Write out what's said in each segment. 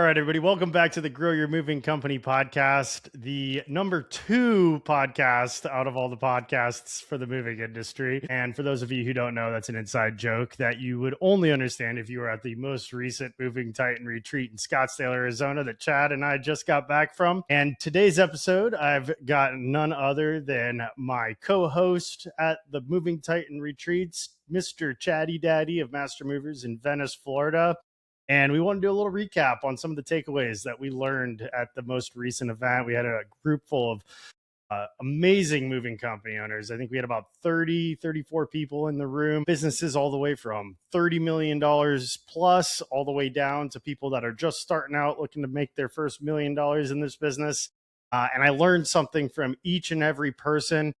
right, everybody. Welcome back to the Grow Your Moving Company podcast, the number 2 podcast out of all the podcasts for the moving industry. And for those of you who don't know, that's an inside joke that you would only understand if you were at the most recent Moving Titan Retreat in Scottsdale, Arizona that Chad and I just got back from. And today's episode, I've got none other than my co-host at the Moving Titan Retreats, Mr. Chatty Daddy of Master Movers in Venice, Florida. And we want to do a little recap on some of the takeaways that we learned at the most recent event. We had a group full of amazing moving company owners. I think we had about 34 people in the room, businesses all the way from $30 million plus all the way down to people that are just starting out looking to make their first $1 million in this business. And I learned something from each and every person.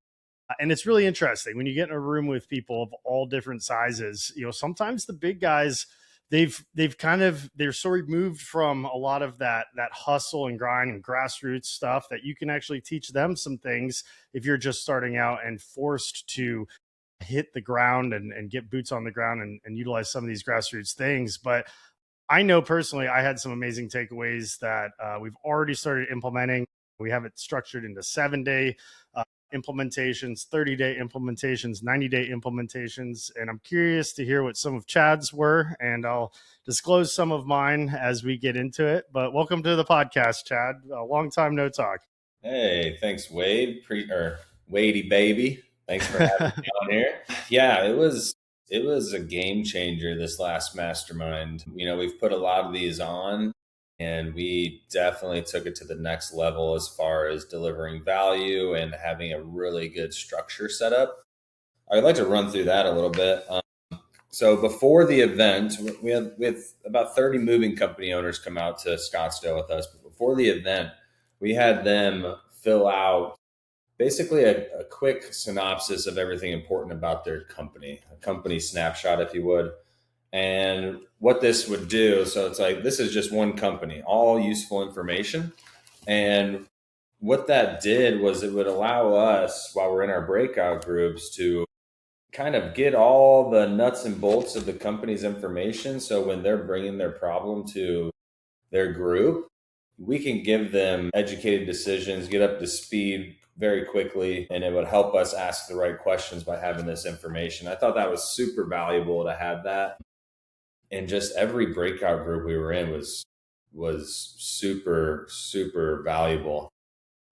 And it's really interesting when you get in a room with people of all different sizes. You know, sometimes the big guys, they're so removed from a lot of that hustle and grind and grassroots stuff that you can actually teach them some things if you're just starting out and forced to hit the ground and get boots on the ground and utilize some of these grassroots things. But I know personally, I had some amazing takeaways that we've already started implementing. We have it structured into 7-day implementations, 30-day implementations, 90-day implementations. And I'm curious to hear what some of Chad's were, and I'll disclose some of mine as we get into it. But welcome to the podcast, Chad. A long time no talk. Hey, thanks, Wade. Wadey baby. Thanks for having me on here. Yeah, it was a game changer, this last mastermind. You know, we've put a lot of these on, and we definitely took it to the next level as far as delivering value and having a really good structure set up. I'd like to run through that a little bit. So before the event, we had about 30 moving company owners come out to Scottsdale with us. But before the event, we had them fill out basically a quick synopsis of everything important about their company, a company snapshot, if you would. And what this would do, so it's like, this is just one company, all useful information. And what that did was it would allow us, while we're in our breakout groups, to kind of get all the nuts and bolts of the company's information. So when they're bringing their problem to their group, we can give them educated decisions, get up to speed very quickly, and it would help us ask the right questions by having this information. I thought that was super valuable to have that. And just every breakout group we were in was super, super valuable.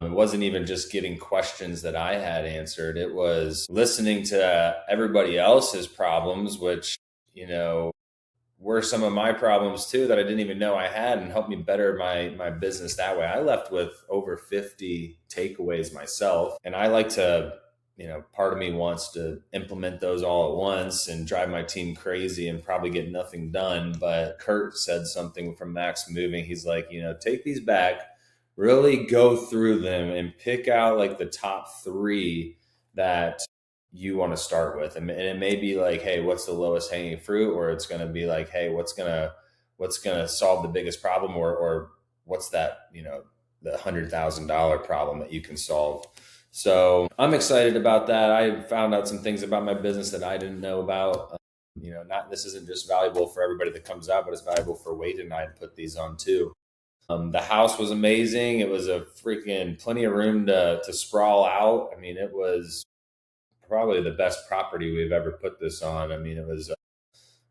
It wasn't even just getting questions that I had answered. It was listening to everybody else's problems, which, you know, were some of my problems too that I didn't even know I had, and helped me better my business that way. I left with over 50 takeaways myself, and I like to, you know, part of me wants to implement those all at once and drive my team crazy and probably get nothing done. But Kurt said something from Max Moving. He's like, you know, take these back, really go through them and pick out like the top 3 that you want to start with. And it may be like, hey, what's the lowest hanging fruit? Or it's going to be like, hey, what's going to solve the biggest problem? Or what's that, you know, the $100,000 problem that you can solve. So I'm excited about that. I found out some things about my business that I didn't know about. You know, this isn't just valuable for everybody that comes out, but it's valuable for Wade and I to put these on too. The house was amazing. It was a freaking plenty of room to sprawl out. I mean, it was probably the best property we've ever put this on. I mean, it was,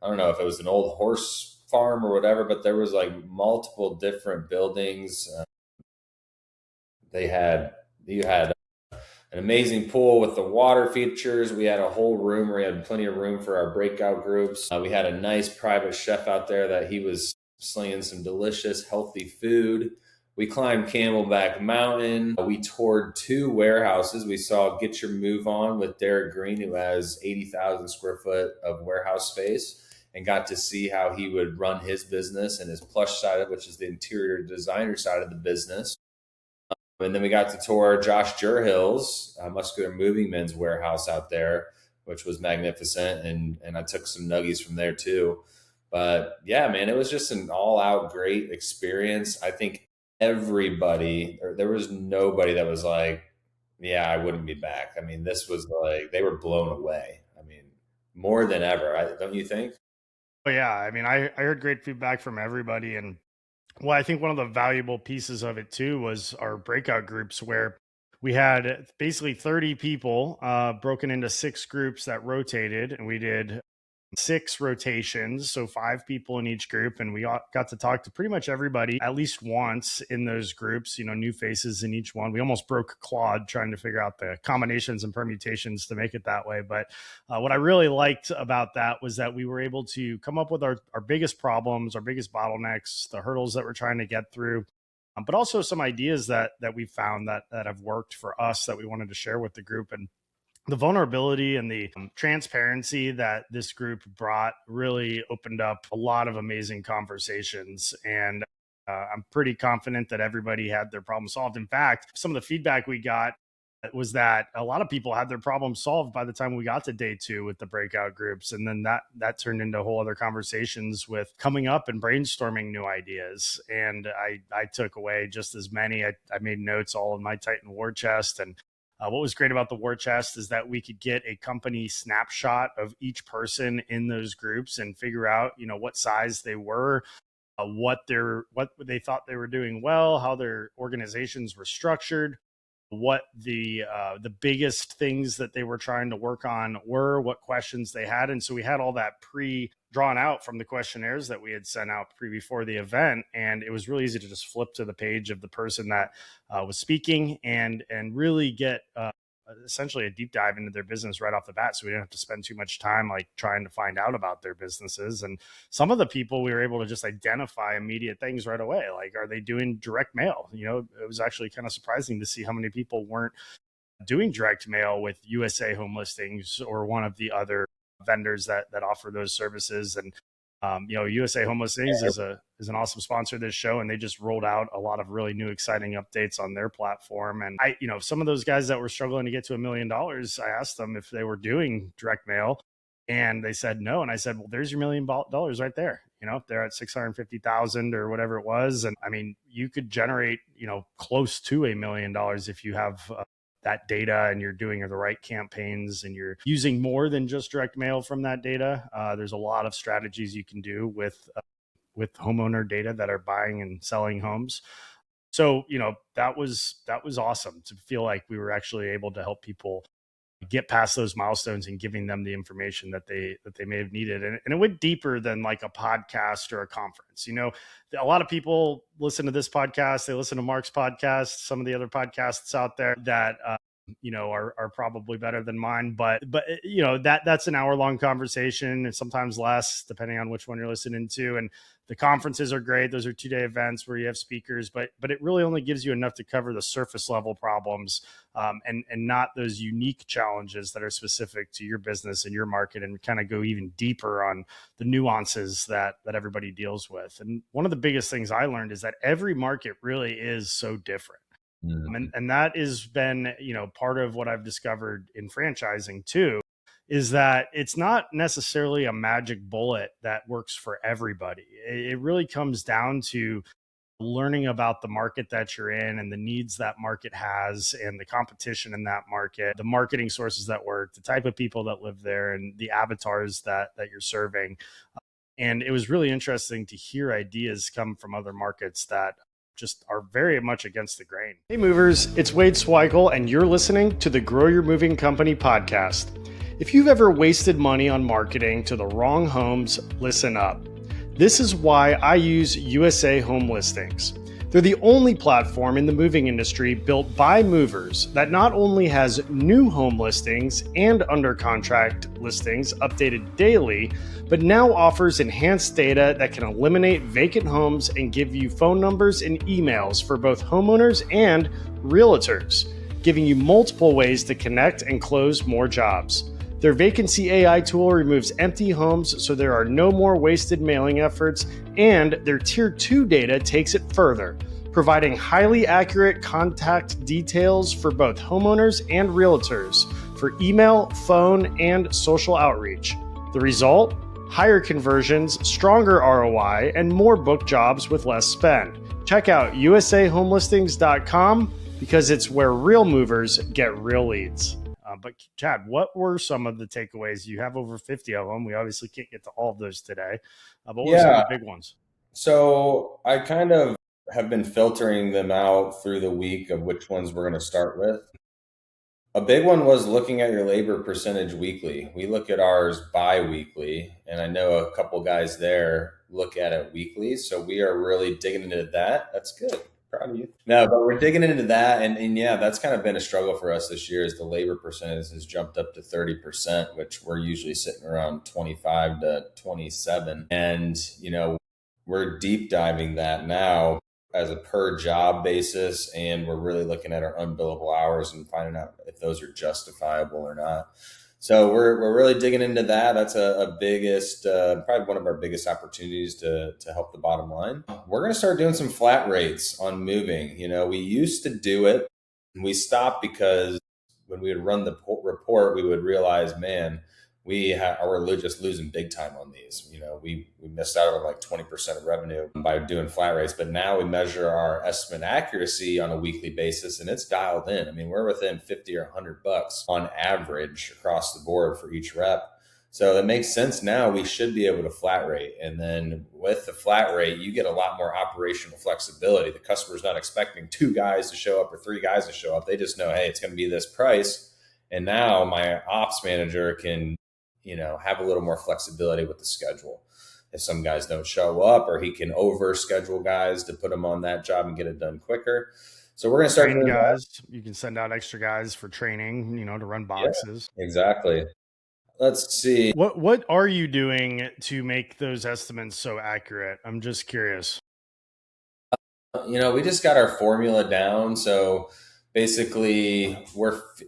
I don't know if it was an old horse farm or whatever, but there was like multiple different buildings. You had an amazing pool with the water features. We had a whole room where we had plenty of room for our breakout groups. We had a nice private chef out there that he was slinging some delicious, healthy food. We climbed Camelback Mountain. We toured 2 warehouses. We saw Get Your Move On with Derek Green, who has 80,000 square foot of warehouse space, and got to see how he would run his business and his plush side of it, which is the interior designer side of the business. And then we got to tour Josh Jurhill's Muscular Moving Men's warehouse out there, which was magnificent. And I took some nuggies from there too. But yeah, man, it was just an all-out great experience. I think everybody, there was nobody that was like, yeah, I wouldn't be back. I mean, this was like, they were blown away. I mean, more than ever, don't you think? Oh, yeah. I mean, I heard great feedback from everybody. And Well, I think one of the valuable pieces of it too was our breakout groups, where we had basically 30 people broken into 6 groups that rotated, and we did 6 rotations, so 5 people in each group, and we got to talk to pretty much everybody at least once in those groups, new faces in each one. We almost broke Claude trying to figure out the combinations and permutations to make it that way. But what I really liked about that was that we were able to come up with our biggest problems, our biggest bottlenecks, the hurdles that we're trying to get through, but also some ideas that we found that have worked for us that we wanted to share with the group. And the vulnerability and the transparency that this group brought really opened up a lot of amazing conversations. And I'm pretty confident that everybody had their problem solved. In fact, some of the feedback we got was that a lot of people had their problem solved by the time we got to day 2 with the breakout groups. And then that turned into whole other conversations with coming up and brainstorming new ideas. And I took away just as many. I made notes all in my Titan war chest. And what was great about the war chest is that we could get a company snapshot of each person in those groups and figure out, what size they were, what they thought they were doing well, how their organizations were structured, what the biggest things that they were trying to work on were, what questions they had. And so we had all that drawn out from the questionnaires that we had sent out before the event. And it was really easy to just flip to the page of the person that was speaking and really get essentially a deep dive into their business right off the bat. So we didn't have to spend too much time like trying to find out about their businesses. And some of the people we were able to just identify immediate things right away. Like, are they doing direct mail? It was actually kind of surprising to see how many people weren't doing direct mail with USA Home Listings or one of the other vendors that offer those services. And USA Home Listings is an awesome sponsor of this show, and they just rolled out a lot of really new, exciting updates on their platform. And some of those guys that were struggling to get to $1 million, I asked them if they were doing direct mail, and they said no. And I said, well, there's your $1 million right there. They're at 650,000 or whatever it was. And I mean, you could generate, close to $1 million if you have that data and you're doing the right campaigns and you're using more than just direct mail from that data. There's a lot of strategies you can do with homeowner data that are buying and selling homes. So, that was awesome to feel like we were actually able to help people get past those milestones and giving them the information that they may have needed. And it went deeper than like a podcast or a conference. A lot of people listen to this podcast, they listen to Mark's podcast, some of the other podcasts out there that are probably better than mine, but that's an hour-long conversation and sometimes less depending on which one you're listening to. And the conferences are great. Those are 2-day events where you have speakers, but it really only gives you enough to cover the surface level problems and not those unique challenges that are specific to your business and your market, and kind of go even deeper on the nuances that everybody deals with. And one of the biggest things I learned is that every market really is so different. Mm-hmm. And that has been, part of what I've discovered in franchising too, is that it's not necessarily a magic bullet that works for everybody. It really comes down to learning about the market that you're in and the needs that market has and the competition in that market, the marketing sources that work, the type of people that live there, and the avatars that you're serving. And it was really interesting to hear ideas come from other markets that just are very much against the grain. Hey movers, it's Wade Swikle, and you're listening to the Grow Your Moving Company podcast. If you've ever wasted money on marketing to the wrong homes, listen up. This is why I use USA Home Listings. They're the only platform in the moving industry built by movers that not only has new home listings and under contract listings updated daily, but now offers enhanced data that can eliminate vacant homes and give you phone numbers and emails for both homeowners and realtors, giving you multiple ways to connect and close more jobs. Their vacancy AI tool removes empty homes so there are no more wasted mailing efforts, and their Tier 2 data takes it further, providing highly accurate contact details for both homeowners and realtors for email, phone, and social outreach. The result? Higher conversions, stronger ROI, and more book jobs with less spend. Check out usahomelistings.com because it's where real movers get real leads. But Chad, what were some of the takeaways? You have over 50 of them. We obviously can't get to all of those today. But what were some of the big ones? So I kind of have been filtering them out through the week of which ones we're going to start with. A big one was looking at your labor percentage weekly. We look at ours bi-weekly, and I know a couple guys there look at it weekly. So we are really digging into that. That's good. Proud of you. No, but we're digging into that, and yeah, that's kind of been a struggle for us this year. Is the labor percentage has jumped up to 30%, which we're usually sitting around 25 to 27, and we're deep diving that now as a per job basis, and we're really looking at our unbillable hours and finding out if those are justifiable or not. So we're really digging into that. That's a biggest probably one of our biggest opportunities to help the bottom line. We're going to start doing some flat rates on moving. We used to do it, and we stopped because when we would run the report, we would realize, man, we're just losing big time on these. We missed out on like 20% of revenue by doing flat rates, but now we measure our estimate accuracy on a weekly basis, and it's dialed in. I mean, we're within 50 or $100 on average across the board for each rep. So that makes sense. Now we should be able to flat rate. And then with the flat rate, you get a lot more operational flexibility. The customer's not expecting 2 guys to show up or 3 guys to show up. They just know, hey, it's going to be this price. And now my ops manager can have a little more flexibility with the schedule. If some guys don't show up, or he can over schedule guys to put them on that job and get it done quicker. So we're going to start Train doing guys. that. You can send out extra guys for training, to run Yeah, boxes. exactly. Let's see. What are you doing to make those estimates so accurate? I'm just curious. We just got our formula down. So basically,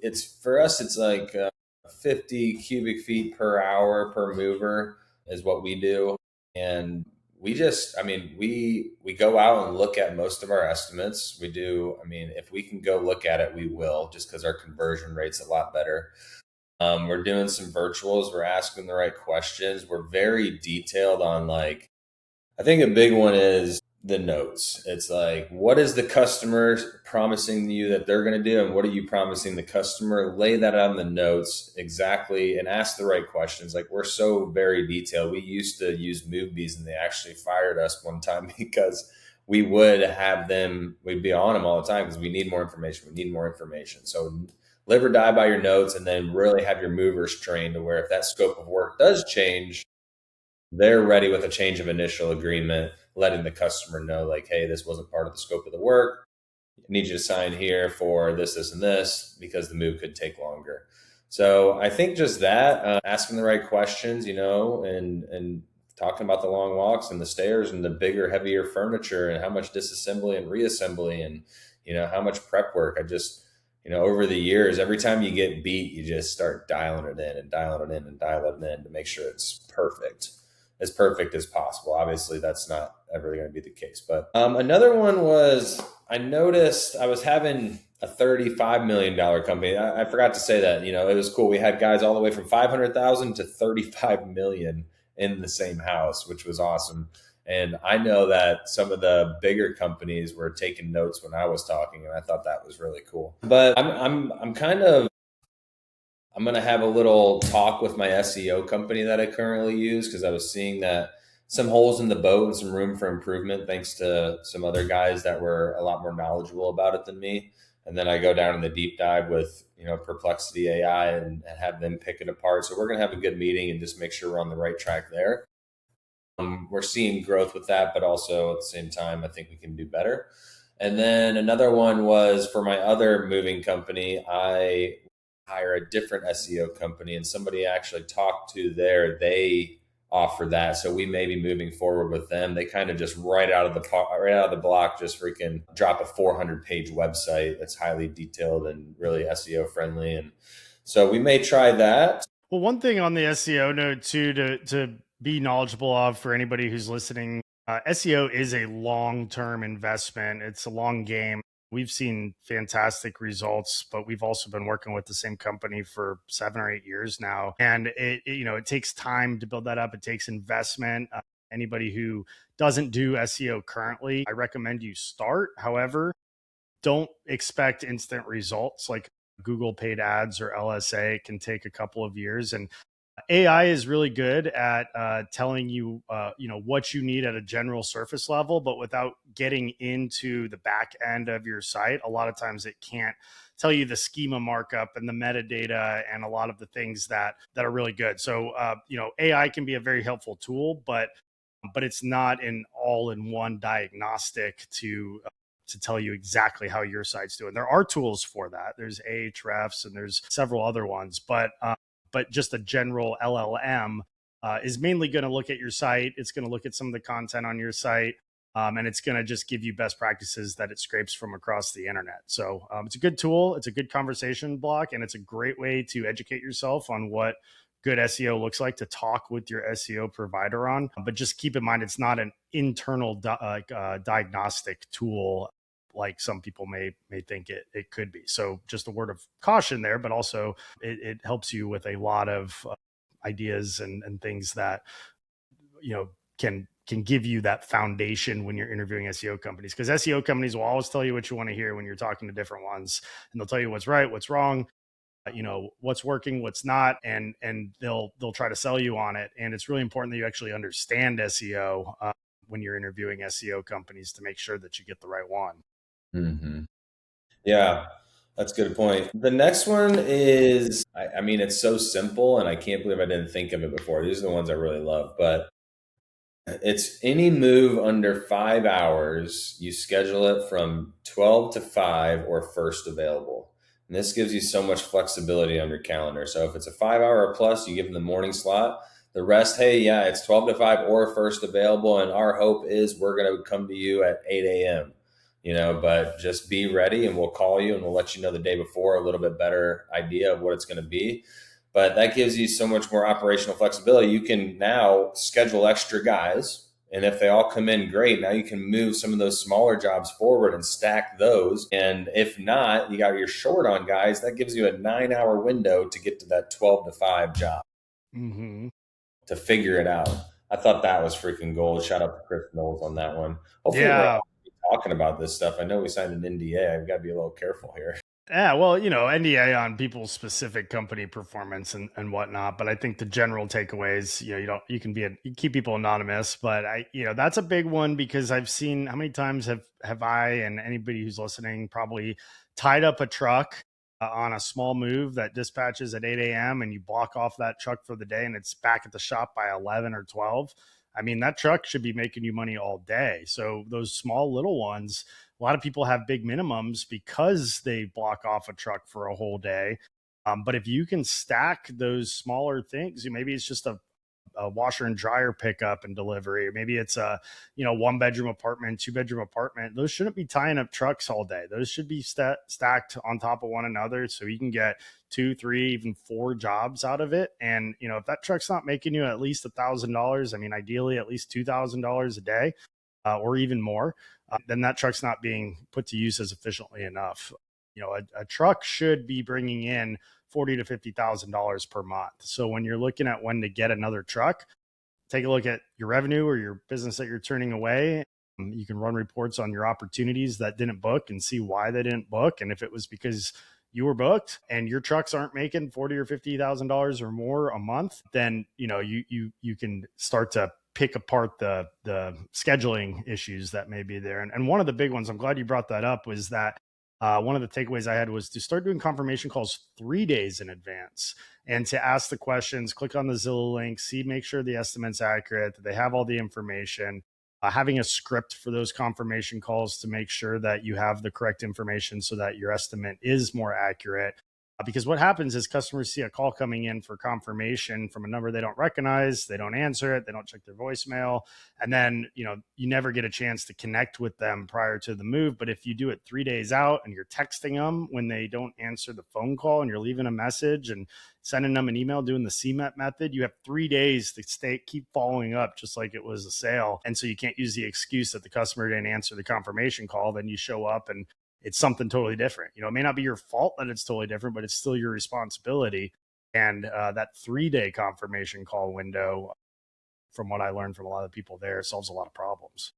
it's like 50 cubic feet per hour per mover is what we do. And we go out and look at most of our estimates. We do. I mean, if we can go look at it, we will, just because our conversion rate's a lot better. We're doing some virtuals. We're asking the right questions. We're very detailed on, like, I think a big one is the notes. It's like, what is the customer promising you that they're going to do, and what are you promising the customer? Lay that out in the notes exactly, and ask the right questions. Like, we're so very detailed. We used to use Movebees, and they actually fired us one time because we'd be on them all the time because we need more information. We need more information. So live or die by your notes, and then really have your movers trained to where if that scope of work does change, they're ready with a change of initial agreement, letting the customer know, like, hey, this wasn't part of the scope of the work. I need you to sign here for this, this, and this, because the move could take longer. So I think just that, asking the right questions, and talking about the long walks and the stairs and the bigger, heavier furniture and how much disassembly and reassembly and, how much prep work. I just, over the years, every time you get beat, you just start dialing it in and dialing it in and dialing it in to make sure it's perfect as possible. Obviously, that's not ever going to be the case. But another one was, I noticed I was having a $35 million company. I forgot to say that. It was cool. We had guys all the way from 500,000 to 35 million in the same house, which was awesome. And I know that some of the bigger companies were taking notes when I was talking, and I thought that was really cool. But I'm going to have a little talk with my SEO company that I currently use, because I was seeing that some holes in the boat and some room for improvement, thanks to some other guys that were a lot more knowledgeable about it than me. And then I go down in the deep dive with, Perplexity AI and have them pick it apart. So we're going to have a good meeting and just make sure we're on the right track there. We're seeing growth with that, but also at the same time, I think we can do better. And then another one was for my other moving company. I hire a different SEO company, and somebody actually talked to there. They offer that, so we may be moving forward with them. They kind of just right out of the block, just freaking drop a 400-page website that's highly detailed and really SEO friendly, and so we may try that. Well, one thing on the SEO note too, to be knowledgeable of for anybody who's listening, SEO is a long-term investment. It's a long game. We've seen fantastic results, but we've also been working with the same company for 7 or 8 years now. And it takes time to build that up. It takes investment. Anybody who doesn't do SEO currently, I recommend you start. However, don't expect instant results. Like Google paid ads or LSA can take a couple of years. And AI is really good at telling you, what you need at a general surface level, but without getting into the back end of your site, a lot of times it can't tell you the schema markup and the metadata and a lot of the things that are really good. So, AI can be a very helpful tool, but it's not an all-in-one diagnostic to tell you exactly how your site's doing. There are tools for that. There's Ahrefs and there's several other ones, but just a general LLM is mainly going to look at your site. It's going to look at some of the content on your site, and it's going to just give you best practices that it scrapes from across the internet. So it's a good tool. It's a good conversation block, and it's a great way to educate yourself on what good SEO looks like, to talk with your SEO provider on. But just keep in mind, it's not an internal diagnostic tool like some people may think it could be. So just a word of caution there, but also it helps you with a lot of ideas and things that can give you that foundation when you're interviewing SEO companies, because SEO companies will always tell you what you want to hear when you're talking to different ones, and they'll tell you what's right, what's wrong, what's working, what's not, and they'll try to sell you on it. And it's really important that you actually understand SEO when you're interviewing SEO companies to make sure that you get the right one. Mm-hmm. Yeah, that's a good point. The next one is, I mean, it's so simple, and I can't believe I didn't think of it before. These are the ones I really love, but it's any move under 5 hours, you schedule it from 12 to 5 or first available. And this gives you so much flexibility on your calendar. So if it's a 5 hour or plus, you give them the morning slot. The rest, hey, yeah, it's 12 to 5 or first available. And our hope is we're going to come to you at 8 a.m. But just be ready, and we'll call you and we'll let you know the day before a little bit better idea of what it's going to be. But that gives you so much more operational flexibility. You can now schedule extra guys, and if they all come in, great. Now you can move some of those smaller jobs forward and stack those. And if not, you got your short on guys, that gives you a 9 hour window to get to that 12 to 5 job. Mm-hmm. To figure it out. I thought that was freaking gold. Shout out to Chris Knowles on that one. Hopefully we're Yeah. all talking about this stuff. I know we signed an NDA. I've got to be a little careful here. Yeah, well, NDA on people's specific company performance and whatnot, but I think the general takeaways, you can keep people anonymous, but that's a big one, because I've seen, how many times have I and anybody who's listening probably tied up a truck on a small move that dispatches at 8 a.m. and you block off that truck for the day and it's back at the shop by 11 or 12. I mean, that truck should be making you money all day. So those small little ones, a lot of people have big minimums because they block off a truck for a whole day. But if you can stack those smaller things, maybe it's just a washer and dryer pickup and delivery, or maybe it's a 1-bedroom apartment, 2-bedroom apartment. Those shouldn't be tying up trucks all day. Those should be stacked on top of one another, so you can get 2, 3, even 4 jobs out of it. And if that truck's not making you at least $1,000, I mean, ideally at least $2,000 a day, or even more, then that truck's not being put to use as efficiently enough. A truck should be bringing in $40,000 to $50,000 per month. So when you're looking at when to get another truck, take a look at your revenue or your business that you're turning away. You can run reports on your opportunities that didn't book and see why they didn't book. And if it was because you were booked and your trucks aren't making $40,000 or $50,000 or more a month, then you can start to pick apart the scheduling issues that may be there. And one of the big ones, I'm glad you brought that up, was that one of the takeaways I had was to start doing confirmation calls 3 days in advance, and to ask the questions, click on the Zillow link, make sure the estimate's accurate, that they have all the information, having a script for those confirmation calls to make sure that you have the correct information so that your estimate is more accurate. Because what happens is customers see a call coming in for confirmation from a number they don't recognize, they don't answer it, they don't check their voicemail, and then you never get a chance to connect with them prior to the move. But if you do it 3 days out and you're texting them when they don't answer the phone call, and you're leaving a message and sending them an email, doing the CMET method, you have 3 days to keep following up just like it was a sale. And so you can't use the excuse that the customer didn't answer the confirmation call. Then you show up and it's something totally different. It may not be your fault that it's totally different, but it's still your responsibility. And that 3-day confirmation call window, from what I learned from a lot of people there, solves a lot of problems.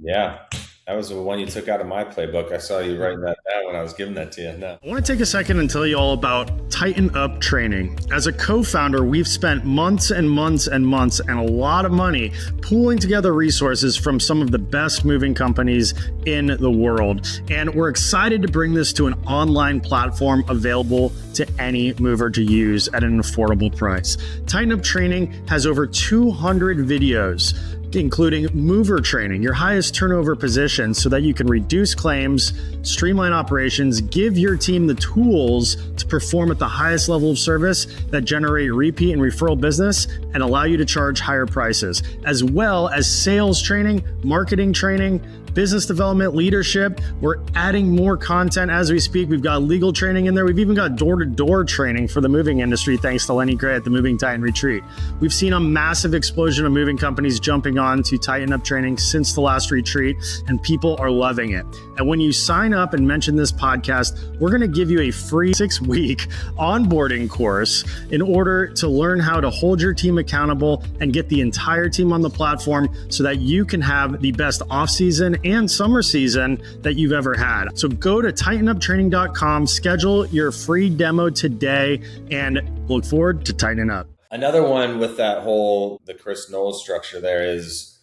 Yeah, That was the one you took out of my playbook. I saw you writing that down when I was giving that to you. No. I want to take a second and tell you all about Tighten Up Training. As a co-founder, we've spent months and months and months and a lot of money pooling together resources from some of the best moving companies in the world. And we're excited to bring this to an online platform available to any mover to use at an affordable price. Tighten Up Training has over 200 videos, including mover training, your highest turnover position, so that you can reduce claims, streamline operations, give your team the tools to perform at the highest level of service that generate repeat and referral business and allow you to charge higher prices, as well as sales training, marketing training, business development, leadership. We're adding more content as we speak. We've got legal training in there. We've even got door-to-door training for the moving industry, thanks to Lenny Gray at the Moving Titan Retreat. We've seen a massive explosion of moving companies jumping on to Tighten Up Training since the last retreat, and people are loving it. And when you sign up and mention this podcast, we're going to give you a free 6-week onboarding course in order to learn how to hold your team accountable and get the entire team on the platform so that you can have the best off-season and summer season that you've ever had. So go to tightenuptraining.com, schedule your free demo today, and look forward to tightening up. Another one with that whole, the Chris Knowles structure there is,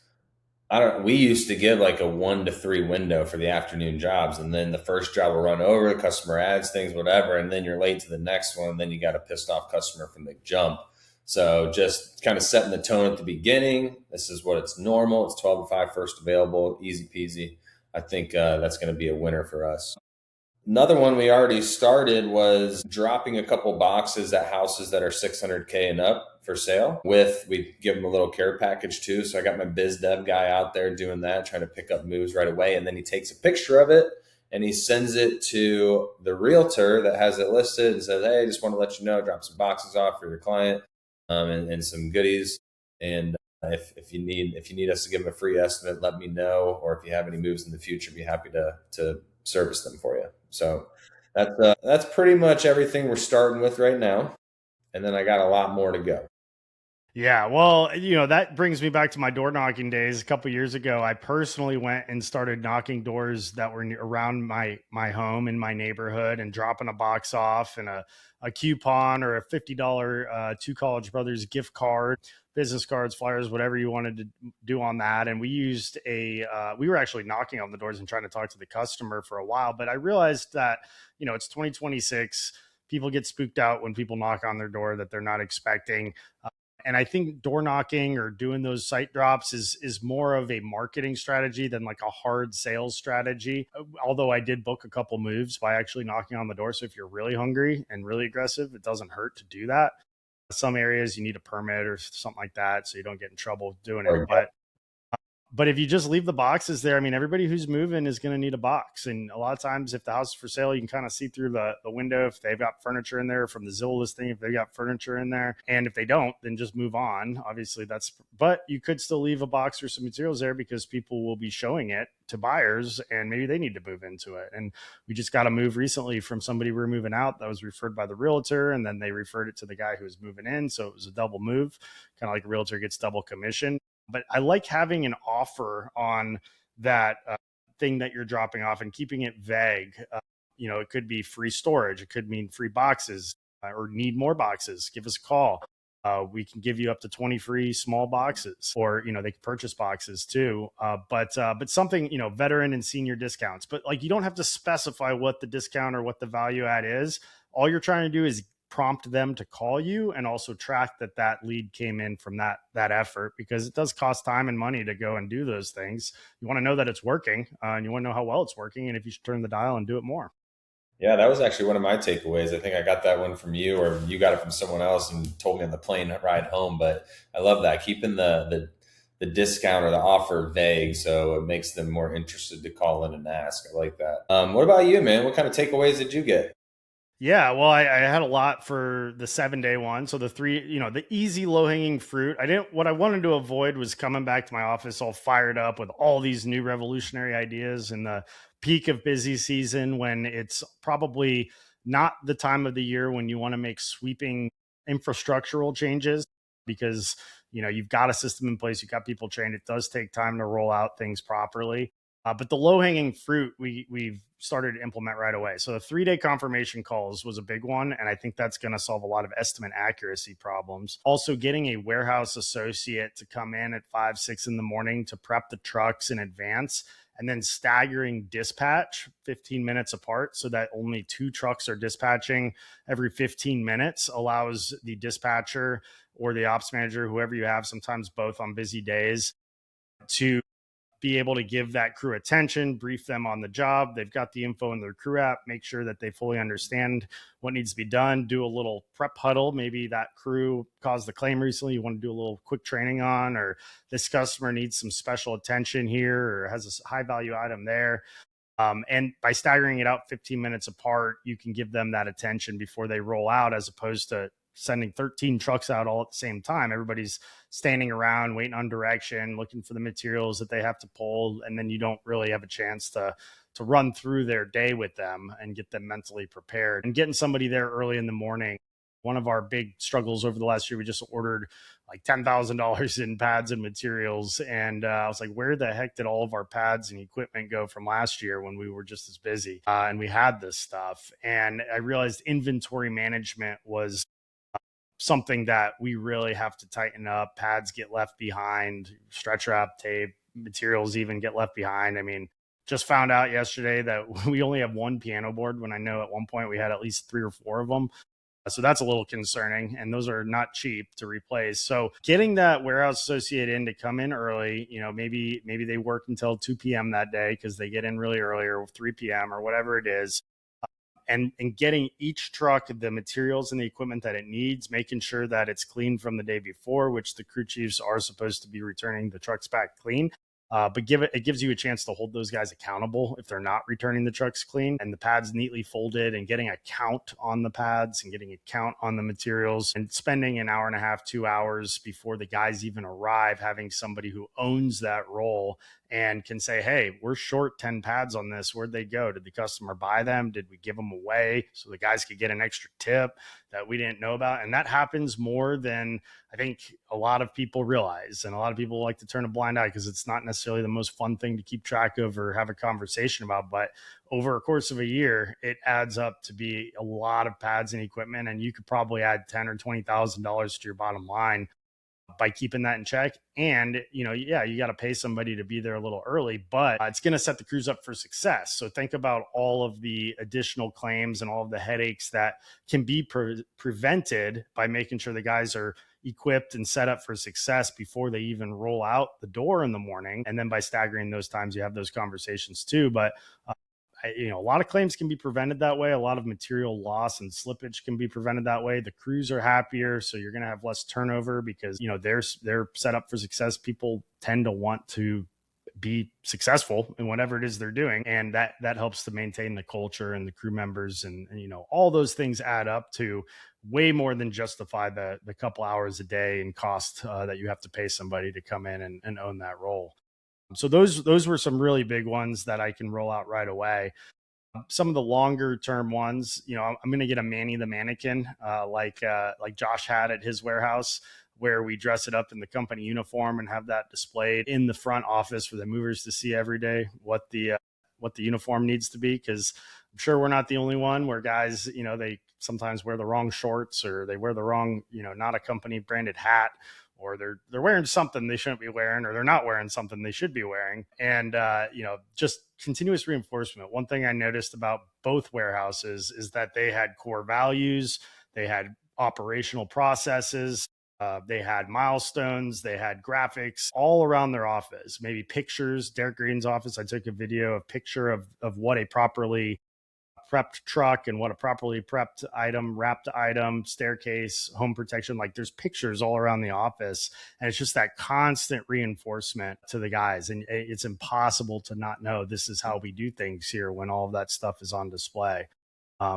we used to give like a 1 to 3 window for the afternoon jobs. And then the first job will run over, the customer adds things, whatever. And then you're late to the next one. And then you got a pissed off customer from the jump. So just kind of setting the tone at the beginning. This is what it's normal. It's 12 to 5 first available, easy peasy. I think that's going to be a winner for us. Another one we already started was dropping a couple boxes at houses that are 600K and up for sale. We give them a little care package too. So I got my biz dev guy out there doing that, trying to pick up moves right away. And then he takes a picture of it and he sends it to the realtor that has it listed and says, hey, I just want to let you know, drop some boxes off for your client and some goodies. And if you need us to give them a free estimate, let me know. Or if you have any moves in the future, be happy to service them for you. So that's pretty much everything we're starting with right now. And then I got a lot more to go. Yeah, well, that brings me back to my door knocking days. A couple of years ago, I personally went and started knocking doors that were around my home in my neighborhood and dropping a box off and a coupon or a $50 Two College Brothers gift card, business cards, flyers, whatever you wanted to do on that. And we used we were actually knocking on the doors and trying to talk to the customer for a while. But I realized that, it's 2026. People get spooked out when people knock on their door that they're not expecting. And I think door knocking or doing those site drops is more of a marketing strategy than like a hard sales strategy. Although I did book a couple moves by actually knocking on the door. So if you're really hungry and really aggressive, it doesn't hurt to do that. Some areas you need a permit or something like that so you don't get in trouble doing it. But if you just leave the boxes there, I mean, everybody who's moving is going to need a box. And a lot of times if the house is for sale, you can kind of see through the window if they've got furniture in there from the Zillow listing, if they've got furniture in there. And if they don't, then just move on. Obviously but you could still leave a box or some materials there because people will be showing it to buyers and maybe they need to move into it. And we just got a move recently from somebody we were moving out that was referred by the realtor. And then they referred it to the guy who was moving in. So it was a double move, kind of like a realtor gets double commission. But I like having an offer on that thing that you're dropping off and keeping it vague. It could be free storage. It could mean free boxes or need more boxes. Give us a call. We can give you up to 20 free small boxes, or, they can purchase boxes too. But something, veteran and senior discounts. But like, you don't have to specify what the discount or what the value add is. All you're trying to do is prompt them to call you and also track that lead came in from that effort, because it does cost time and money to go and do those things. You want to know that it's working and you want to know how well it's working and if you should turn the dial and do it more. Yeah, that was actually one of my takeaways. I think I got that one from you, or you got it from someone else and told me on the plane ride home. But I love that, keeping the discount or the offer vague, so it makes them more interested to call in and ask. I like that. What about you, man? What kind of takeaways did you get? Yeah, well, I had a lot for the 7-day one. So the three, the easy low hanging fruit. What I wanted to avoid was coming back to my office all fired up with all these new revolutionary ideas in the peak of busy season, when it's probably not the time of the year when you want to make sweeping infrastructural changes, because, you've got a system in place, you've got people trained. It does take time to roll out things properly. But the low hanging fruit we've started to implement right away. So the 3-day confirmation calls was a big one. And I think that's going to solve a lot of estimate accuracy problems. Also getting a warehouse associate to come in at 5, 6 in the morning to prep the trucks in advance, and then staggering dispatch 15 minutes apart so that only 2 trucks are dispatching every 15 minutes allows the dispatcher or the ops manager, whoever you have, sometimes both on busy days, to be able to give that crew attention, brief them on the job. They've got the info in their crew app, make sure that they fully understand what needs to be done, do a little prep huddle. Maybe that crew caused the claim recently, you want to do a little quick training on, or this customer needs some special attention here or has a high value item there. And by staggering it out 15 minutes apart, you can give them that attention before they roll out, as opposed to sending 13 trucks out all at the same time. Everybody's standing around, waiting on direction, looking for the materials that they have to pull. And then you don't really have a chance to run through their day with them and get them mentally prepared. And getting somebody there early in the morning. One of our big struggles over the last year, we just ordered like $10,000 in pads and materials. And I was like, where the heck did all of our pads and equipment go from last year when we were just as busy? And we had this stuff. And I realized inventory management was something that we really have to tighten up. Pads get left behind, stretch wrap, tape, materials even get left behind. I mean, just found out yesterday that we only have 1 piano board when I know at one point we had at least 3 or 4 of them. So that's a little concerning, and those are not cheap to replace. So getting that warehouse associate in to come in early, maybe they work until 2 p.m. that day because they get in really early, or 3 p.m. or whatever it is. And getting each truck the materials and the equipment that it needs, making sure that it's clean from the day before, which the crew chiefs are supposed to be returning the trucks back clean. But it gives you a chance to hold those guys accountable if they're not returning the trucks clean, and the pads neatly folded, and getting a count on the pads and getting a count on the materials, and spending an hour and a half, 2 hours before the guys even arrive, having somebody who owns that role and can say, hey, we're short 10 pads on this. Where'd they go? Did the customer buy them? Did we give them away so the guys could get an extra tip that we didn't know about? And that happens more than I think a lot of people realize. And a lot of people like to turn a blind eye because it's not necessarily the most fun thing to keep track of or have a conversation about. But over a course of a year, it adds up to be a lot of pads and equipment. And you could probably add $10,000 or $20,000 to your bottom line by keeping that in check. And, you got to pay somebody to be there a little early, but it's going to set the crews up for success. So think about all of the additional claims and all of the headaches that can be prevented by making sure the guys are equipped and set up for success before they even roll out the door in the morning. And then by staggering those times, you have those conversations too. But a lot of claims can be prevented that way. A lot of material loss and slippage can be prevented that way. The crews are happier, so you're going to have less turnover because they're set up for success. People tend to want to be successful in whatever it is they're doing, and that helps to maintain the culture and the crew members, and all those things add up to way more than justify the couple hours a day and cost that you have to pay somebody to come in and own that role. So those were some really big ones that I can roll out right away. Some of the longer term ones, I'm going to get a Manny the mannequin, like Josh had at his warehouse, where we dress it up in the company uniform and have that displayed in the front office for the movers to see every day what the uniform needs to be. Because I'm sure we're not the only one where guys, they sometimes wear the wrong shorts, or they wear the wrong, not a company branded hat, or they're wearing something they shouldn't be wearing, or they're not wearing something they should be wearing. And, just continuous reinforcement. One thing I noticed about both warehouses is that they had core values, they had operational processes, they had milestones, they had graphics all around their office, maybe pictures. Derek Green's office, I took a picture of what a properly prepped truck and what a properly prepped item, wrapped item, staircase, home protection. Like, there's pictures all around the office, and it's just that constant reinforcement to the guys. And it's impossible to not know this is how we do things here when all of that stuff is on display.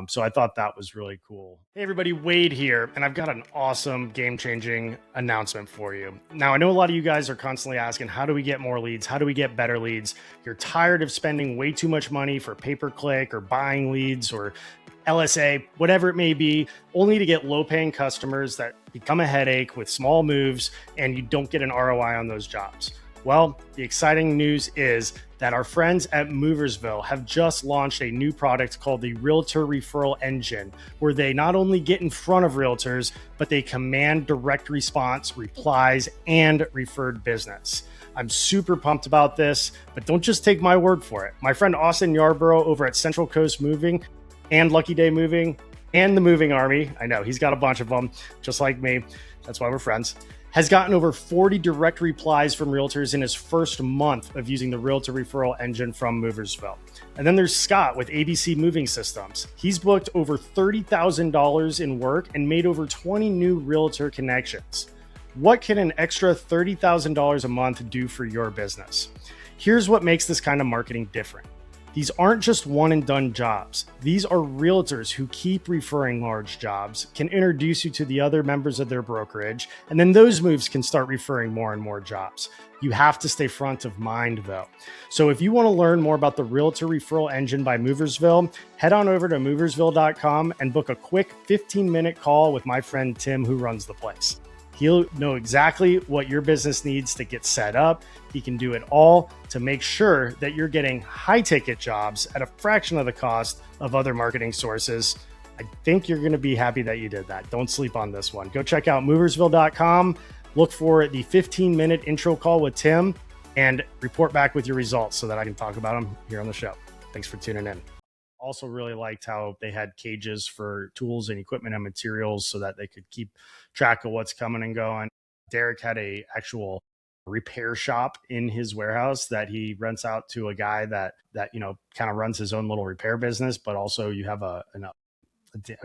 So I thought that was really cool. Hey everybody, Wade here, and I've got an awesome game-changing announcement for you. Now, I know a lot of you guys are constantly asking, how do we get more leads? How do we get better leads? You're tired of spending way too much money for pay-per-click or buying leads or LSA, whatever it may be, only to get low-paying customers that become a headache with small moves, and you don't get an ROI on those jobs. Well, the exciting news is that our friends at Moversville have just launched a new product called the Realtor Referral Engine, where they not only get in front of realtors, but they command direct response, replies, and referred business. I'm super pumped about this, but don't just take my word for it. My friend Austin Yarborough over at Central Coast Moving and Lucky Day Moving and the Moving Army, I know he's got a bunch of them, just like me. That's why we're friends, has gotten over 40 direct replies from realtors in his first month of using the Realtor Referral Engine from Moversville. And then there's Scott with ABC Moving Systems. He's booked over $30,000 in work and made over 20 new realtor connections. What can an extra $30,000 a month do for your business? Here's what makes this kind of marketing different. These aren't just one and done jobs. These are realtors who keep referring large jobs, can introduce you to the other members of their brokerage, and then those moves can start referring more and more jobs. You have to stay front of mind though. So if you want to learn more about the Realtor Referral Engine by Moversville, head on over to moversville.com and book a quick 15-minute call with my friend Tim, who runs the place. He'll know exactly what your business needs to get set up. He can do it all to make sure that you're getting high ticket jobs at a fraction of the cost of other marketing sources. I think you're going to be happy that you did that. Don't sleep on this one. Go check out moversville.com. Look for the 15-minute intro call with Tim and report back with your results so that I can talk about them here on the show. Thanks for tuning in. Also really liked how they had cages for tools and equipment and materials so that they could keep track of what's coming and going. Derek had a actual repair shop in his warehouse that he rents out to a guy that kind of runs his own little repair business, but also you have a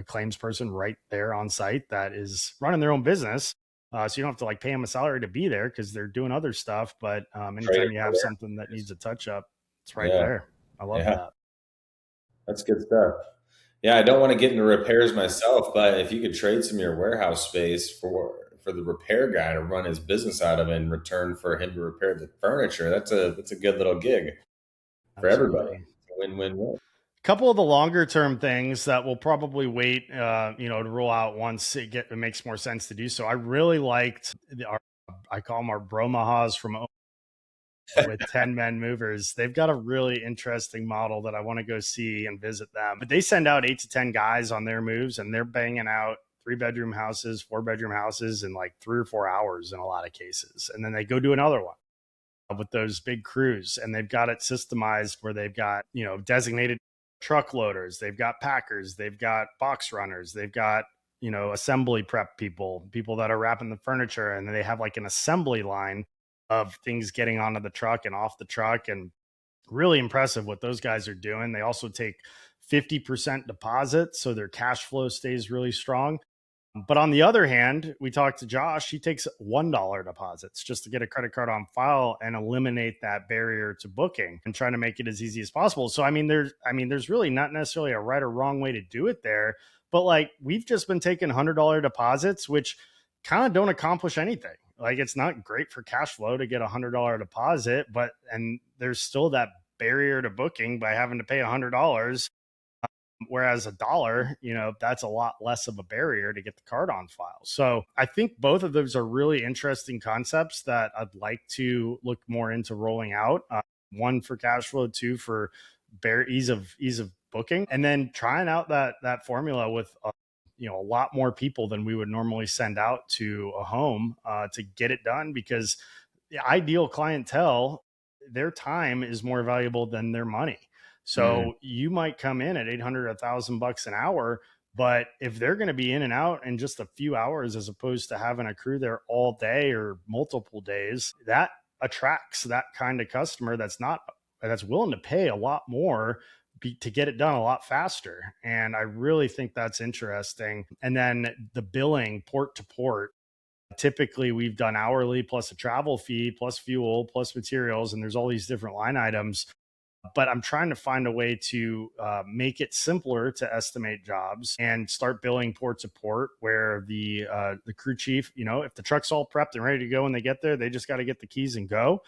claims person right there on site that is running their own business. So you don't have to like pay them a salary to be there because they're doing other stuff. But anytime you have something that needs a touch up, it's right there. I love that. That's good stuff. Yeah, I don't want to get into repairs myself, but if you could trade some of your warehouse space for the repair guy to run his business out of in return for him to repair the furniture, that's a good little gig for everybody. Win-win-win. A couple of the longer term things that will probably wait, to roll out once it makes more sense to do so. I really liked I call them our bromahas from with 10 men movers. They've got a really interesting model that I want to go see and visit them. But they send out 8 to 10 guys on their moves and they're banging out 3-bedroom houses, 4-bedroom houses in like 3 or 4 hours in a lot of cases. And then they go do another one with those big crews, and they've got it systemized where they've got, designated truck loaders, they've got packers, they've got box runners, they've got, assembly prep people that are wrapping the furniture, and they have like an assembly line of things getting onto the truck and off the truck. And really impressive what those guys are doing. They also take 50% deposit, so their cash flow stays really strong. But on the other hand, we talked to Josh, he takes $1 deposits just to get a credit card on file and eliminate that barrier to booking and trying to make it as easy as possible. So, there's really not necessarily a right or wrong way to do it there, but like we've just been taking $100 deposits, which kind of don't accomplish anything. Like it's not great for cash flow to get $100 deposit, and there's still that barrier to booking by having to pay $100. Whereas $1, that's a lot less of a barrier to get the card on file. So I think both of those are really interesting concepts that I'd like to look more into rolling out. One for cash flow, two for ease of booking, and then trying out that formula with a lot more people than we would normally send out to a home to get it done, because the ideal clientele, their time is more valuable than their money. So you might come in at $800, $1,000 an hour, but if they're going to be in and out in just a few hours, as opposed to having a crew there all day or multiple days, that attracts that kind of customer that's willing to pay a lot more to get it done a lot faster. And I really think that's interesting. And then the billing port to port, typically we've done hourly plus a travel fee, plus fuel, plus materials, and there's all these different line items. But I'm trying to find a way to make it simpler to estimate jobs and start billing port to port, where the crew chief, if the truck's all prepped and ready to go when they get there, they just got to get the keys and go.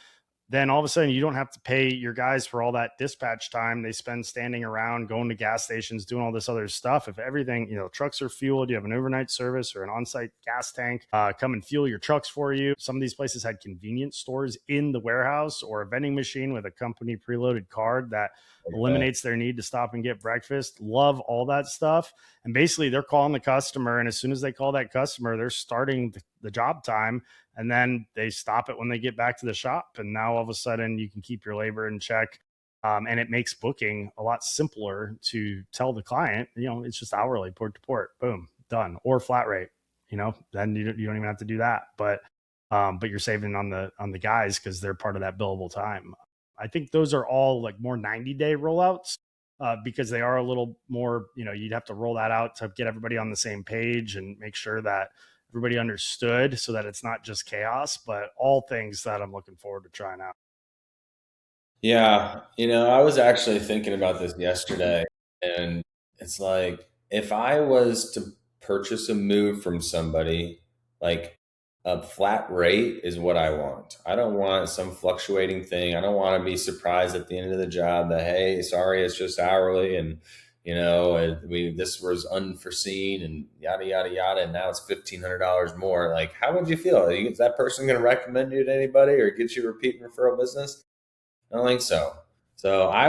then all of a sudden you don't have to pay your guys for all that dispatch time they spend standing around, going to gas stations, doing all this other stuff. If everything, trucks are fueled, you have an overnight service or an on-site gas tank come and fuel your trucks for you. Some of these places had convenience stores in the warehouse, or a vending machine with a company preloaded card that eliminates their need to stop and get breakfast. Love all that stuff. And basically they're calling the customer, and as soon as they call that customer, they're starting the job time, and then they stop it when they get back to the shop. And now all of a sudden you can keep your labor in check. And it makes booking a lot simpler to tell the client, it's just hourly, port to port, boom, done, or flat rate. Then you don't even have to do that. But you're saving on the guys because they're part of that billable time. I think those are all like more 90-day rollouts because they are a little more, you'd have to roll that out to get everybody on the same page and make sure that everybody understood, so that it's not just chaos, but all things that I'm looking forward to trying out. Yeah. I was actually thinking about this yesterday, and it's like, if I was to purchase a move from somebody, like, a flat rate is what I want. I don't want some fluctuating thing. I don't want to be surprised at the end of the job that, hey, sorry, it's just hourly, and this was unforeseen, and yada yada yada, and now it's $1,500 more. Like, how would you feel? Is that person going to recommend you to anybody or get you repeat referral business? I don't think so. So I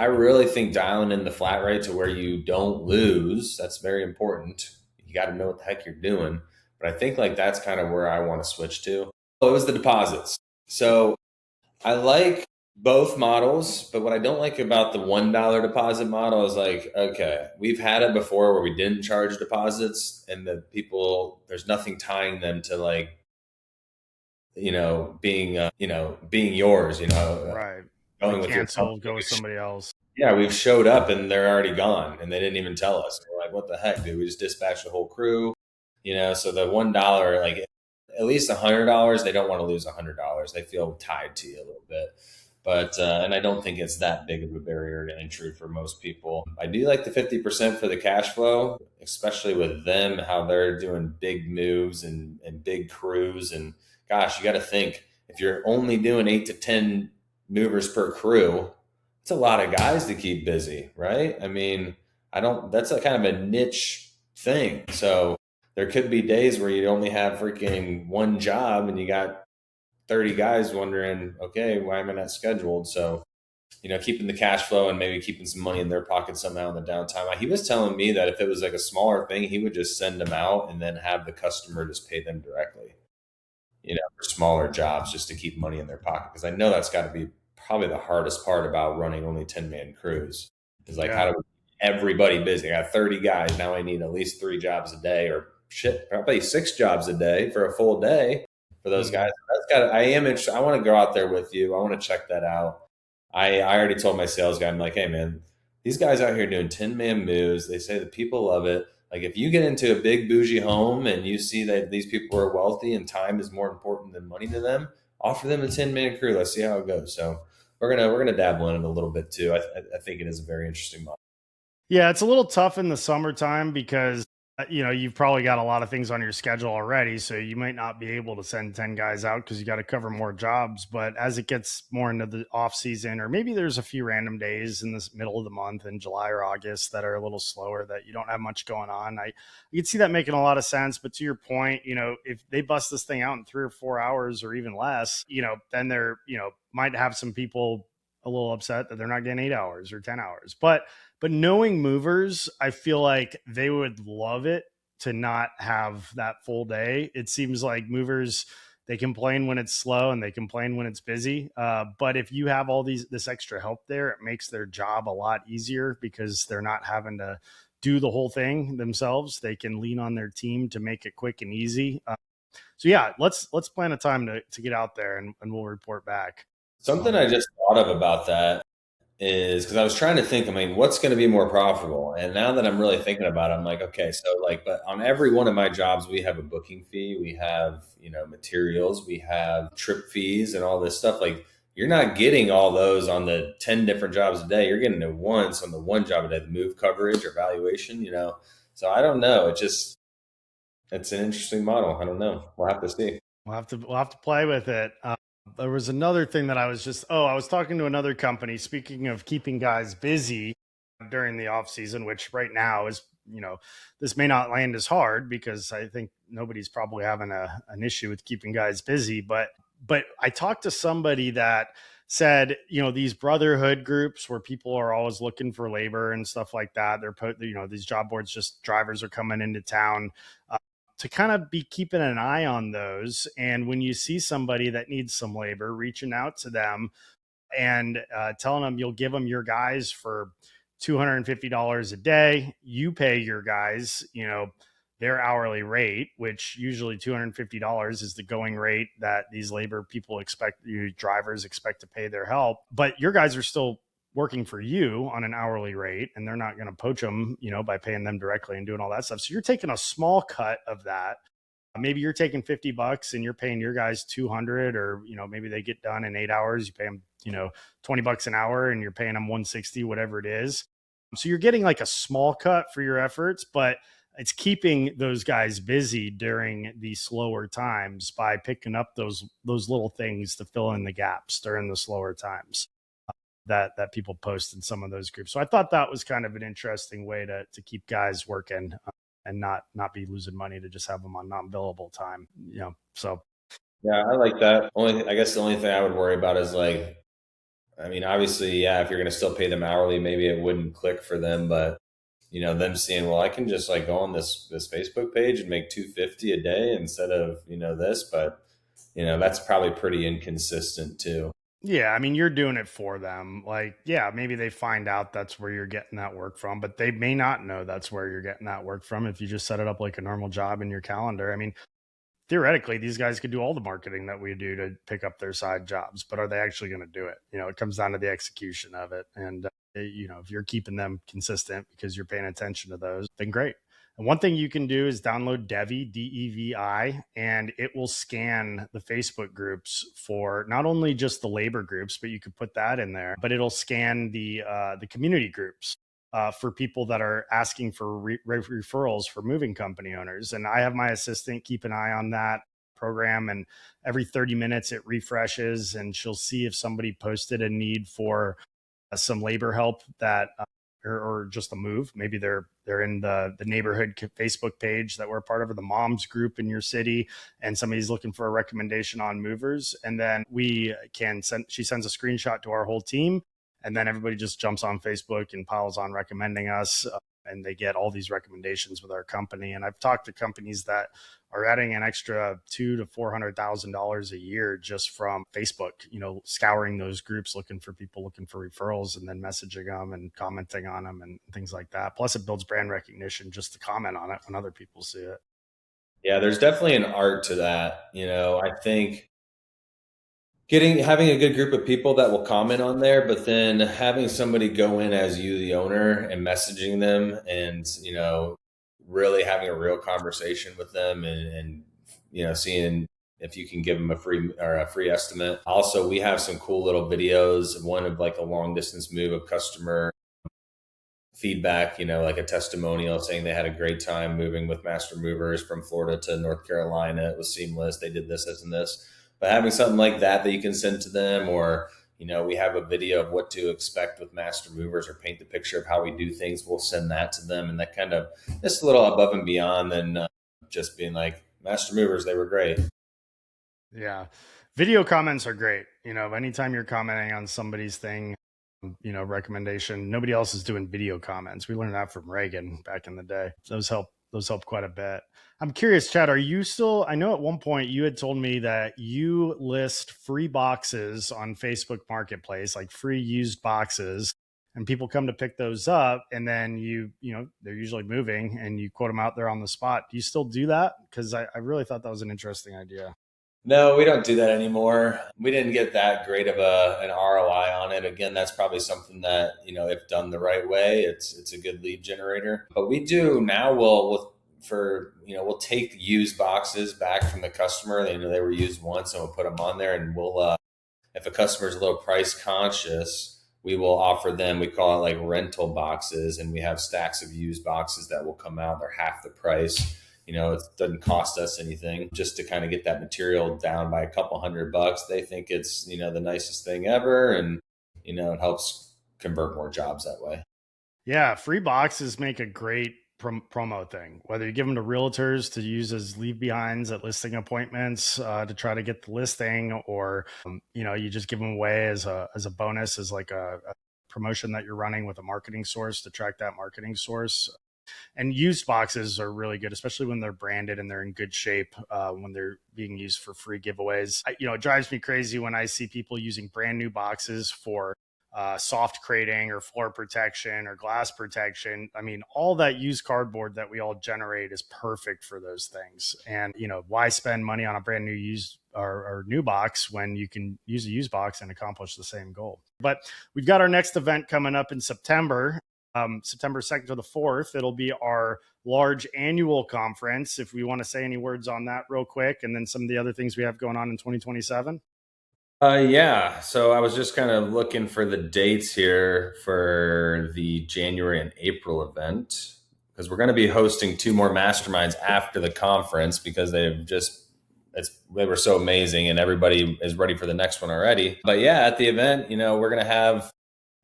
really think dialing in the flat rate to where you don't lose, that's very important. You got to know what the heck you're doing. But I think like that's kind of where I want to switch to. Oh, it was the deposits. So I like both models, but what I don't like about the $1 deposit model is like, okay, we've had it before where we didn't charge deposits, and the people, there's nothing tying them to like, being yours, Right. going Like with your cancel, company. go with somebody else. Yeah, we've showed up and they're already gone and they didn't even tell us. We're like, what the heck, dude? We just dispatched the whole crew, so the $1, like at least $100, they don't want to lose $100. They feel tied to you a little bit. But, and I don't think it's that big of a barrier to entry for most people. I do like the 50% for the cash flow, especially with them, how they're doing big moves and big crews. And gosh, you got to think, if you're only doing 8 to 10 movers per crew, it's a lot of guys to keep busy, right? I mean, that's a kind of a niche thing. So there could be days where you only have freaking one job and you got 30 guys wondering, okay, why am I not scheduled? So, keeping the cash flow and maybe keeping some money in their pocket somehow in the downtime. He was telling me that if it was like a smaller thing, he would just send them out and then have the customer just pay them directly, for smaller jobs, just to keep money in their pocket. Because I know that's got to be probably the hardest part about running only 10-man crews is like, how do we keep everybody busy? I got 30 guys. Now I need at least 3 jobs a day, or shit, probably 6 jobs a day for a full day for those guys. I am interested. I want to go out there with you. I want to check that out. I already told my sales guy, I'm like, hey man, these guys out here doing 10-man moves. They say that people love it. Like, if you get into a big bougie home and you see that these people are wealthy and time is more important than money to them, offer them a 10-man crew. Let's see how it goes. So we're gonna dabble in it a little bit too. I think it is a very interesting model. Yeah, it's a little tough in the summertime because you've probably got a lot of things on your schedule already, so you might not be able to send 10 guys out because you got to cover more jobs. But as it gets more into the off season, or maybe there's a few random days in this middle of the month in July or August that are a little slower, that you don't have much going on, you can see that making a lot of sense. But to your point, if they bust this thing out in 3 or 4 hours or even less, then they're, might have some people a little upset that they're not getting 8 hours or 10 hours. But knowing movers, I feel like they would love it to not have that full day. It seems like movers, they complain when it's slow and they complain when it's busy. But if you have all this extra help there, it makes their job a lot easier because they're not having to do the whole thing themselves. They can lean on their team to make it quick and easy. So yeah, let's plan a time to get out there, and we'll report back. Something I just thought of about that is, because I was trying to think, I mean, what's going to be more profitable? And now that I'm really thinking about it, I'm like, okay, so like, but on every one of my jobs, we have a booking fee, we have, materials, we have trip fees and all this stuff. Like, you're not getting all those on the 10 different jobs a day. You're getting it once on the one job a day, the move coverage or valuation, So I don't know. It's an interesting model. I don't know. We'll have to see. We'll have to play with it. There was another thing that I was talking to another company. Speaking of keeping guys busy during the off season, which right now is, this may not land as hard because I think nobody's probably having an issue with keeping guys busy. But I talked to somebody that said, these brotherhood groups where people are always looking for labor and stuff like that. These job boards, just drivers are coming into town. To kind of be keeping an eye on those. And when you see somebody that needs some labor, reaching out to them and telling them you'll give them your guys for $250 a day. You pay your guys, their hourly rate, which usually $250 is the going rate that these labor people drivers expect to pay their help. But your guys are still working for you on an hourly rate, and they're not going to poach them, by paying them directly and doing all that stuff. So you're taking a small cut of that. Maybe you're taking $50 and you're paying your guys 200, or, maybe they get done in 8 hours. You pay them, $20 an hour and you're paying them 160, whatever it is. So you're getting like a small cut for your efforts, but it's keeping those guys busy during the slower times by picking up those little things to fill in the gaps during the slower times that people post in some of those groups. So I thought that was kind of an interesting way to keep guys working and not be losing money to just have them on non-billable time. So Yeah, I like that. I guess the only thing I would worry about is obviously, yeah, if you're going to still pay them hourly, maybe it wouldn't click for them, but them seeing, well, I can just like go on this Facebook page and make 250 a day instead of, this, but that's probably pretty inconsistent too. Yeah, you're doing it for them. Like, yeah, maybe they find out that's where you're getting that work from, but they may not know that's where you're getting that work from if you just set it up like a normal job in your calendar. Theoretically, these guys could do all the marketing that we do to pick up their side jobs, but are they actually going to do it? It comes down to the execution of it. And, if you're keeping them consistent because you're paying attention to those, then great. And one thing you can do is download Devi, DEVI, and it will scan the Facebook groups for not only just the labor groups, but you could put that in there, but it'll scan the community groups for people that are asking for referrals for moving company owners. And I have my assistant keep an eye on that program, and every 30 minutes it refreshes, and she'll see if somebody posted a need for some labor help that or just a move. Maybe they're in the neighborhood Facebook page that we're part of, or the moms group in your city, and somebody's looking for a recommendation on movers. And then she sends a screenshot to our whole team, and then everybody just jumps on Facebook and piles on recommending us, and they get all these recommendations with our company. And I've talked to companies that are adding an extra $200,000 to $400,000 a year just from Facebook, scouring those groups, looking for people looking for referrals, and then messaging them and commenting on them and things like that. Plus it builds brand recognition just to comment on it when other people see it. Yeah, there's definitely an art to that. I think having a good group of people that will comment on there, but then having somebody go in as you, the owner, and messaging them, and really having a real conversation with them, and seeing if you can give them a free estimate. Also, we have some cool little videos. One of like a long distance move of customer feedback, like a testimonial saying they had a great time moving with Master Movers from Florida to North Carolina. It was seamless. They did this and this. But having something like that you can send to them, or, we have a video of what to expect with Master Movers, or paint the picture of how we do things. We'll send that to them. And that kind of just a little above and beyond than just being like, Master Movers, they were great. Yeah. Video comments are great. Anytime you're commenting on somebody's thing, recommendation, nobody else is doing video comments. We learned that from Reagan back in the day. Those help quite a bit. I'm curious, Chad, are you still, I know at one point you had told me that you list free boxes on Facebook Marketplace, like free used boxes, and people come to pick those up, and then they're usually moving and you quote them out there on the spot. Do you still do that? Because I really thought that was an interesting idea. No, we don't do that anymore. We didn't get that great of an ROI on it. Again, that's probably something that, if done the right way, it's a good lead generator. But we do now, we'll take used boxes back from the customer. They were used once, and we'll put them on there, and we'll, if a customer's a little price conscious, we will offer them, we call it like rental boxes, and we have stacks of used boxes that will come out. They're half the price. it doesn't cost us anything just to kind of get that material down by a couple $100. They think it's, the nicest thing ever. And, it helps convert more jobs that way. Yeah. Free boxes make a great promo thing, whether you give them to realtors to use as leave behinds at listing appointments to try to get the listing, or, you just give them away as a bonus, as like a promotion that you're running with a marketing source to track that marketing source. And used boxes are really good, especially when they're branded and they're in good shape, when they're being used for free giveaways. It drives me crazy when I see people using brand new boxes for soft crating or floor protection or glass protection. I mean, all that used cardboard that we all generate is perfect for those things. And, why spend money on a brand new used or new box when you can use a used box and accomplish the same goal? But we've got our next event coming up in September. September 2nd to the 4th. It'll be our large annual conference. If we want to say any words on that real quick, and then some of the other things we have going on in 2027. Yeah. So I was just kind of looking for the dates here for the January and April event, because we're going to be hosting 2 more masterminds after the conference, because they were so amazing and everybody is ready for the next one already. But yeah, at the event, we're going to have,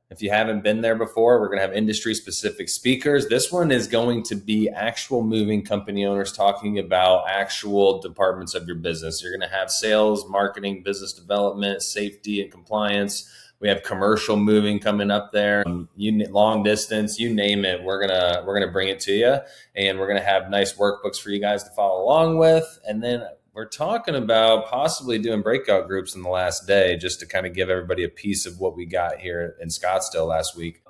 if you haven't been there before, we're going to have industry specific speakers. This one is going to be actual moving company owners talking about actual departments of your business. You're going to have sales, marketing, business development, safety and compliance. We have commercial moving coming up there, long distance, you name it. We're going to bring it to you, and we're going to have nice workbooks for you guys to follow along with. And then we're talking about possibly doing breakout groups in the last day, just to kind of give everybody a piece of what we got here in Scottsdale last week.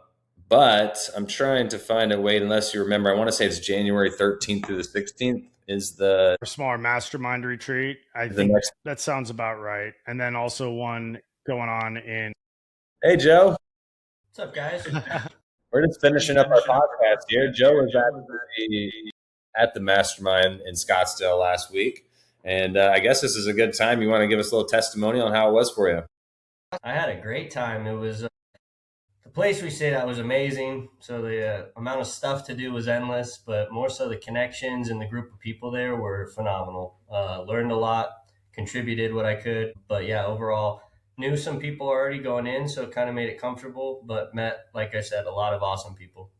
But I'm trying to find a way, unless you remember, I want to say it's January 13th through the 16th is the smaller mastermind retreat. I think that sounds about right. And then also one going on in. Hey, Joe. What's up, guys? We're just finishing up our podcast here. Joe was at the mastermind in Scottsdale last week. And I guess this is a good time. You want to give us a little testimonial on how it was for you? I had a great time. It was the place we stayed at was amazing. So the amount of stuff to do was endless, but more so the connections and the group of people there were phenomenal. Learned a lot, contributed what I could. But yeah, overall, knew some people already going in, so it kind of made it comfortable, but met, like I said, a lot of awesome people.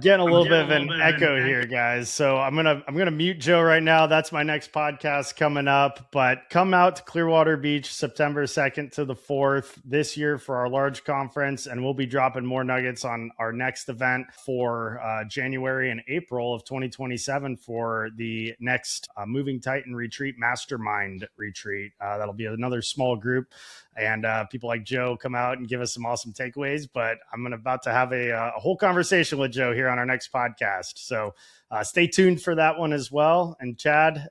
Getting a little bit of an echo here, guys. So I'm gonna mute Joe right now. That's my next podcast coming up. But come out to Clearwater Beach September 2nd to the 4th this year for our large conference, and we'll be dropping more nuggets on our next event for January and April of 2027 for the next Moving Titan Retreat Mastermind Retreat. That'll be another small group. And people like Joe come out and give us some awesome takeaways. But I'm about to have a whole conversation with Joe here on our next podcast. So stay tuned for that one as well. And Chad,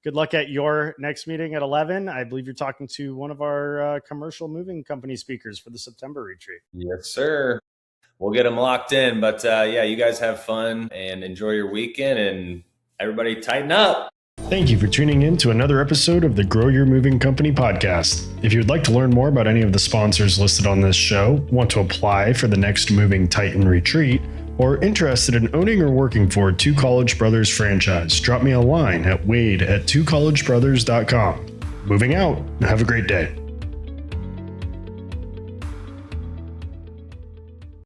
good luck at your next meeting at 11. I believe you're talking to one of our commercial moving company speakers for the September retreat. Yes, sir. We'll get them locked in. But yeah, you guys have fun and enjoy your weekend, and everybody tighten up. Thank you for tuning in to another episode of the Grow Your Moving Company podcast. If you would like to learn more about any of the sponsors listed on this show, want to apply for the next Moving Titan Retreat, or interested in owning or working for a Two College Brothers franchise, drop me a line at wade@twocollegebrothers.com. Moving out. Have a great day.